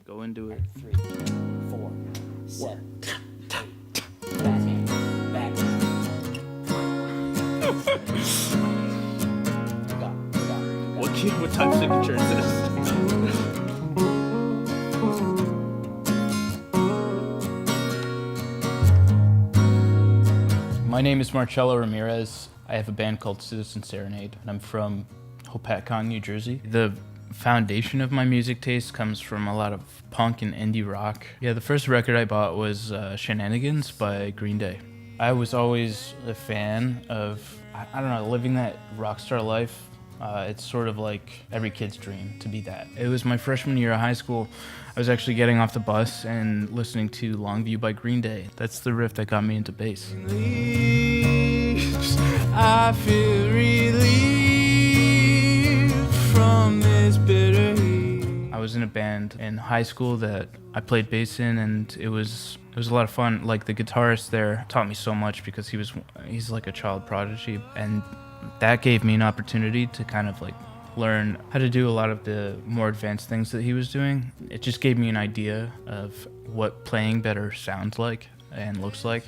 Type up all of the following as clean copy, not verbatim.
Go into it. 3, 4, 7, 8. Back. What type of signature is this? My name is Marcello Ramirez. I have a band called Serenade, and I'm from Hopatcong, New Jersey. The foundation of my music taste comes from a lot of punk and indie rock. Yeah, the first record I bought was Shenanigans by Green Day. I was always a fan of, I don't know, living that rock star life. It's sort of like every kid's dream to be that. It was my freshman year of high school. I was actually getting off the bus and listening to Longview by Green Day. That's the riff that got me into bass. I feel relief from this bitter heat. I was in a band in high school that I played bass in, and it was a lot of fun. Like, the guitarist there taught me so much because he's like a child prodigy, and that gave me an opportunity to kind of like learn how to do a lot of the more advanced things that he was doing. It just gave me an idea of what playing better sounds like and looks like.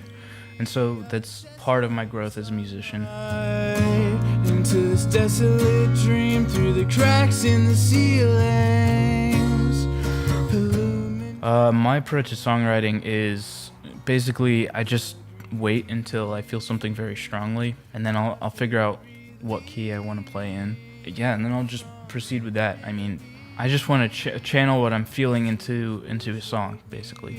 And so that's part of my growth as a musician. Into this desolate dream through the cracks in the ceilings. My approach to songwriting is basically I just wait until I feel something very strongly, and then I'll figure out what key I want to play in. Yeah, and then I'll just proceed with that. I mean, I just want to channel what I'm feeling into a song, basically.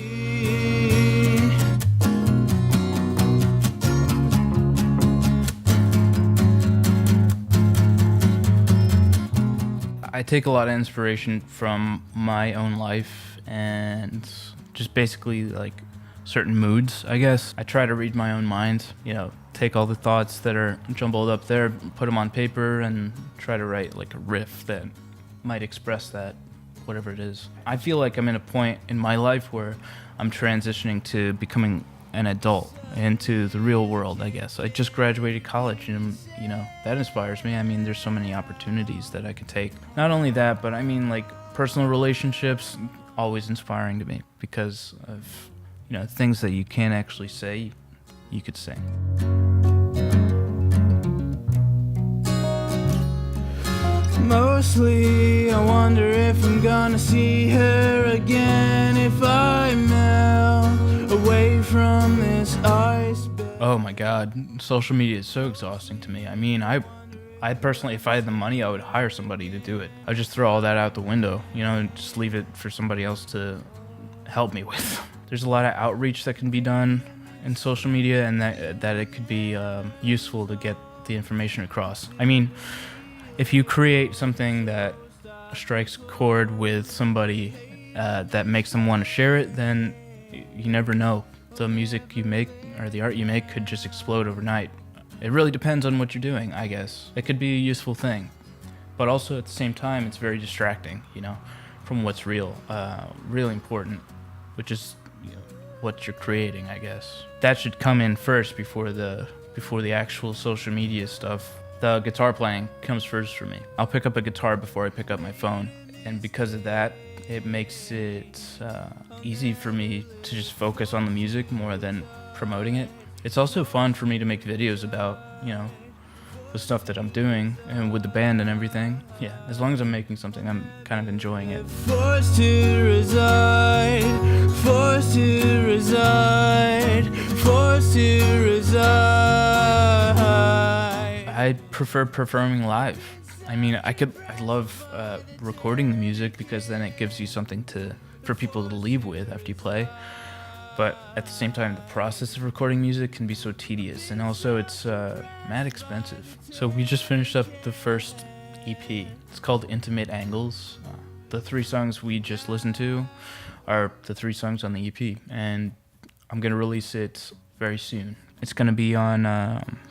I take a lot of inspiration from my own life and just basically like certain moods, I guess. I try to read my own mind, take all the thoughts that are jumbled up there, put them on paper, and try to write like a riff that might express that, whatever it is. I feel like I'm in a point in my life where I'm transitioning to becoming an adult into the real world, I guess. I just graduated college, and that inspires me. I mean, there's so many opportunities that I can take. Not only that, but I mean, like, personal relationships, always inspiring to me because of things that you can't actually say, you could sing. Mostly, I wonder if I'm gonna see her again if I melt away from this ice bed. Oh my God, social media is so exhausting to me. I mean, I personally, if I had the money, I would hire somebody to do it. I'd just throw all that out the window, and just leave it for somebody else to help me with. There's a lot of outreach that can be done in social media, and that it could be useful to get the information across. I mean, if you create something that strikes a chord with somebody that makes them want to share it, then you never know. The music you make or the art you make could just explode overnight. It really depends on what you're doing, I guess. It could be a useful thing, but also at the same time, it's very distracting, from what's real, really important, which is what you're creating, I guess. That should come in first before the actual social media stuff. The guitar playing comes first for me. I'll pick up a guitar before I pick up my phone, and because of that, it makes it easy for me to just focus on the music more than promoting it. It's also fun for me to make videos about, the stuff that I'm doing and with the band and everything. Yeah, as long as I'm making something, I'm kind of enjoying it. Forced to reside, forced to reside, forced to reside. I prefer performing live. I mean, I love recording the music because then it gives you something for people to leave with after you play. But at the same time, the process of recording music can be so tedious, and also it's mad expensive. So we just finished up the first EP. It's called Intimate Angles. The 3 songs we just listened to are the 3 songs on the EP, and I'm going to release it very soon. It's going to be on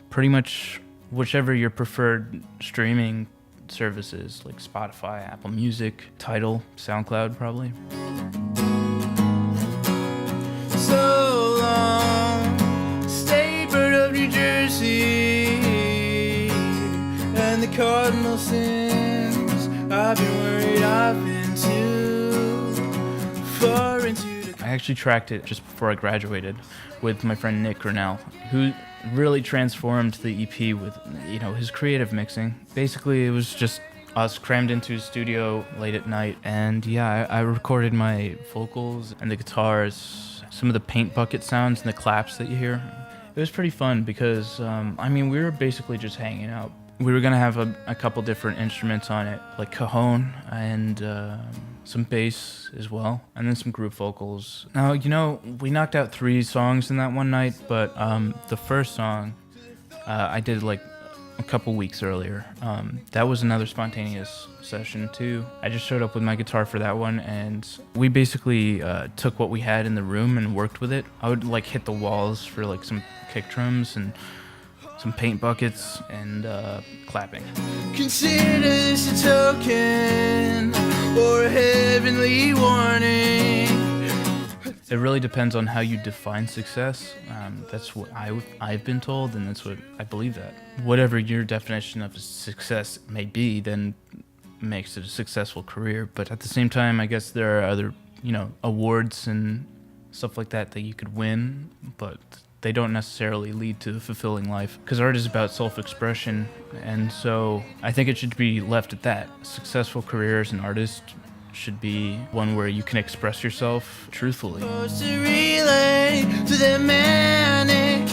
pretty much whichever your preferred streaming services, like Spotify, Apple Music, Tidal, SoundCloud probably. So long, state bird of New Jersey, and the cardinal sins. I've been worried, I've been too far into the... I actually tracked it just before I graduated with my friend Nick Grinnell, who really transformed the EP with, his creative mixing. Basically, it was just us crammed into his studio late at night, and I recorded my vocals and the guitars, some of the paint bucket sounds and the claps that you hear. It was pretty fun because, we were basically just hanging out. We were gonna have a couple different instruments on it, like cajon and some bass as well, and then some group vocals. Now, we knocked out 3 songs in that one night, but the first song I did like a couple weeks earlier. That was another spontaneous session too. I just showed up with my guitar for that one, and we basically took what we had in the room and worked with it. I would like hit the walls for like some kick drums and some paint buckets and clapping. Consider this a token or a heavenly warning. It really depends on how you define success. That's what I've been told, and that's what I believe that. Whatever your definition of success may be, then makes it a successful career. But at the same time, I guess there are other, awards and stuff like that you could win, but they don't necessarily lead to a fulfilling life, because art is about self-expression, and so I think it should be left at that. Successful career as an artist should be one where you can express yourself truthfully. To relate to the manic